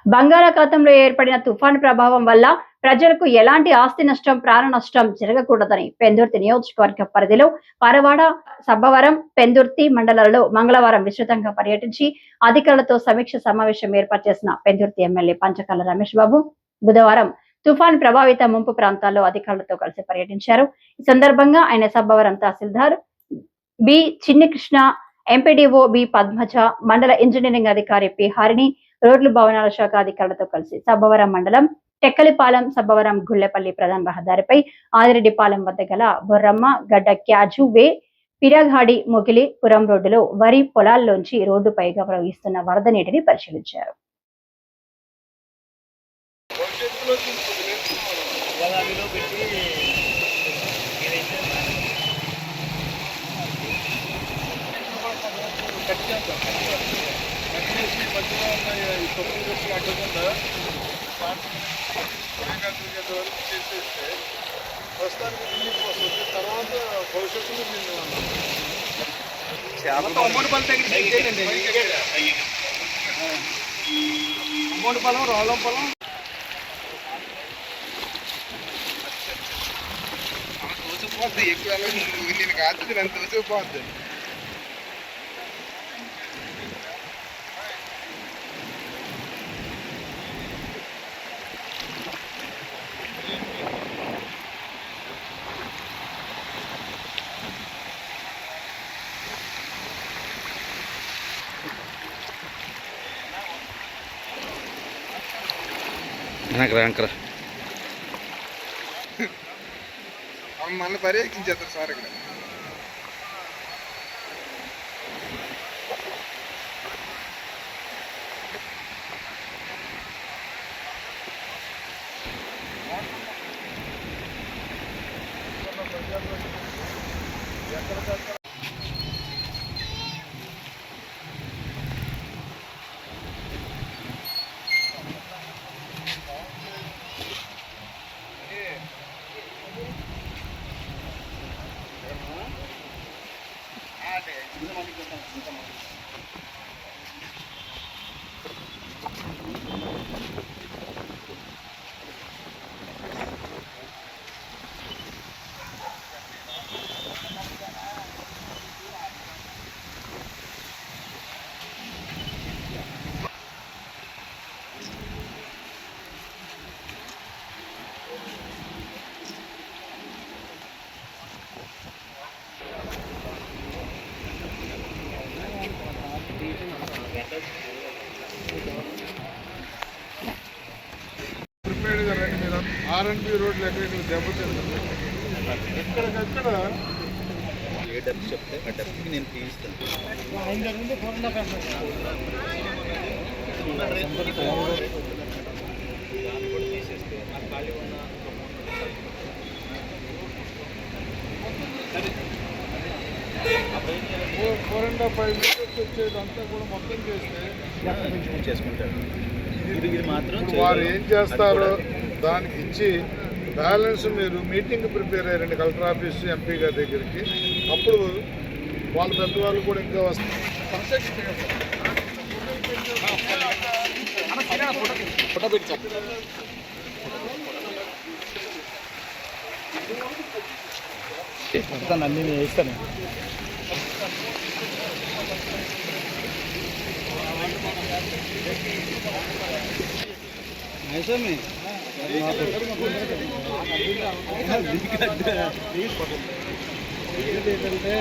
బంగాళాఖాతంలో ఏర్పడిన తుఫాను ప్రభావం వల్ల ప్రజలకు ఎలాంటి ఆస్తి నష్టం, ప్రాణ నష్టం జరగకూడదని పెందుర్తి నియోజకవర్గ పరిధిలో పరవాడ, సబ్బవరం, పెందుర్తి మండలాలలో మంగళవారం విస్తృతంగా పర్యటించి అధికారులతో సమీక్ష సమావేశం ఏర్పాటు చేసిన పెందుర్తి ఎమ్మెల్యే పంచకాల రమేష్ బాబు బుధవారం తుఫాన్ ప్రభావిత ముంపు ప్రాంతాల్లో అధికారులతో కలిసి పర్యటించారు. ఈ సందర్భంగా ఆయన సబ్బవరం తహసీల్దార్ B Chinni Krishna, MPDO B Padmaja, మండల ఇంజనీరింగ్ అధికారి పి హరిణి, రోడ్లు భవనాల శాఖ అధికారులతో కలిసి సబ్బవరం మండలం టెక్కలిపాలెం, సబ్బవరం గుళ్లెపల్లి ప్రధాన రహదారిపై ఆదిరెడ్డిపాలెం వద్ద గల బొర్రమ్మ గడ్డ క్యాజు వే, పిరగాడి, మొగిలి పురం రోడ్డులో వరి పొలాల్లోంచి రోడ్డుపైగా ప్రవహిస్తున్న వరద నీటిని పరిశీలించారు. ప్రస్తుతానికి తర్వాత భవిష్యత్తులో అమ్మోడి పొలం, రావులం పొలం తోచిపోద్ది. ఎక్కువ నేను కాదు, నన్ను తోచిపోద్ది. మన పర్యవేక్షించేస్తారు సార్ ఇక్కడ. ఎక్కడికక్కడ ప్రిపేర్డ్గా రండి. మీరు ఆర్ఎన్బి రోడ్లు ఎక్కడెక్కడ దెబ్బతింటుంది, ఎక్కడికక్కడ ఏ డబ్బు చెప్తే ఆ డబ్బుకి నేను తీస్తాను. తీసేస్తే ఖాళీ ఉన్న 4.5 మీటర్స్ వచ్చేదంతా కూడా మొత్తం చేస్తే చేసుకుంటారు. ఇది మాత్రం వారు ఏం చేస్తారో దానికి ఇచ్చి బ్యాలెన్స్ మీరు మీటింగ్ ప్రిపేర్ అయ్యారండి కలెక్టర్ ఆఫీస్, ఎంపీ గారి దగ్గరికి. అప్పుడు వాళ్ళ పెద్దవాళ్ళు కూడా ఇంకా వస్తారు. అన్నీ నేను వేస్తాను. ఏంటంటే